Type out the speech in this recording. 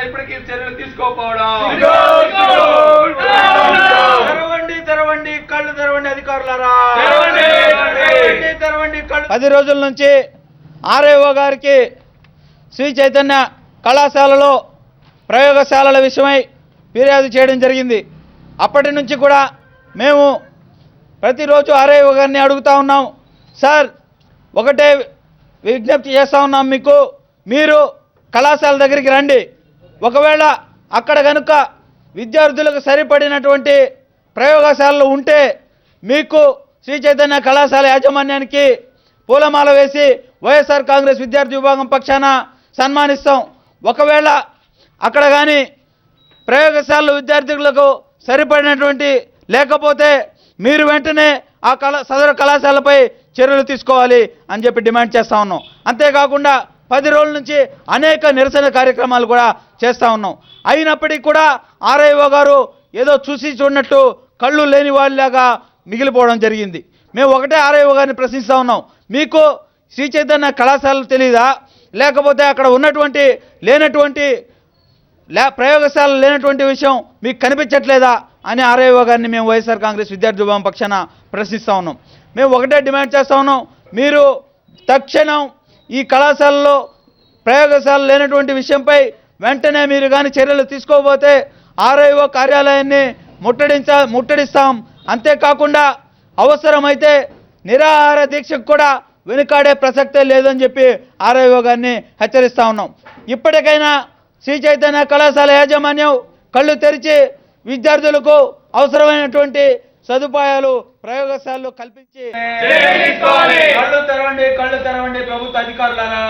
ఇప్పటికీ చర్యలు తీసుకోకపోవడం. తెరవండి తెరవండి కళ్ళు తెరవండి అధికారులారా, తెరవండి కళ్ళు. 10 రోజుల నుంచి ఆర్ఐఓ గారికి శ్రీ చైతన్య కళాశాలలో ప్రయోగశాలల విషయమై ఫిర్యాదు చేయడం జరిగింది. అప్పటి నుంచి కూడా మేము ప్రతిరోజు ఆర్ఐఓ గారిని అడుగుతూ ఉన్నాం. సార్, ఒకటే విజ్ఞప్తి చేస్తూ ఉన్నాం, మీరు కళాశాల దగ్గరికి రండి. ఒకవేళ అక్కడ కనుక విద్యార్థులకు సరిపడినటువంటి ప్రయోగశాలలు ఉంటే మీకు శ్రీ చైతన్య కళాశాల యాజమాన్యానికి పూలమాల వేసి వైఎస్ఆర్ కాంగ్రెస్ విద్యార్థి విభాగం పక్షాన సన్మానిస్తాం. ఒకవేళ అక్కడ కానీ ప్రయోగశాలలు విద్యార్థులకు సరిపడినటువంటి లేకపోతే మీరు వెంటనే ఆ సదరు కళాశాలపై చర్యలు తీసుకోవాలి అని చెప్పి డిమాండ్ చేస్తూ ఉన్నాం. అంతేకాకుండా 10 రోజుల నుంచి అనేక నిరసన కార్యక్రమాలు కూడా చేస్తూ ఉన్నాం. అయినప్పటికీ కూడా ఆర్ఐఓ గారు ఏదో చూసి చూడనట్టు కళ్ళు లేని వాళ్ళలాగా మిగిలిపోవడం జరిగింది. మేము ఒకటే ఆర్ఐఓ గారిని ప్రశ్నిస్తూ ఉన్నాం, మీకు శ్రీ చైతన్య కళాశాలలు తెలీదా, లేకపోతే అక్కడ ఉన్నటువంటి లేనటువంటి ప్రయోగశాలలు లేనటువంటి విషయం మీకు కనిపించట్లేదా అని ఆర్ఐఓ గారిని మేము వైఎస్ఆర్ కాంగ్రెస్ విద్యార్థి విభాగం పక్షాన ప్రశ్నిస్తూ ఉన్నాం. మేము ఒకటే డిమాండ్ చేస్తూ ఉన్నాం, మీరు తక్షణం ఈ కళాశాలలో ప్రయోగశాలలు లేనటువంటి విషయంపై వెంటనే మీరు కానీ చర్యలు తీసుకోకపోతే ఆర్ఐఓ కార్యాలయాన్ని ముట్టడిస్తాం. అంతేకాకుండా అవసరమైతే నిరాహార దీక్షకు కూడా వెనుకాడే ప్రసక్తే లేదని చెప్పి ఆర్ఐఓ గారిని హెచ్చరిస్తూ ఉన్నాం. ఇప్పటికైనా శ్రీ చైతన్య కళాశాల యాజమాన్యం కళ్ళు తెరిచి విద్యార్థులకు అవసరమైనటువంటి సదుపాయాలు ప్రయోగశాలలు కల్పించి కళ్ళు తెరవండి ప్రభుత్వ అధికారులారా.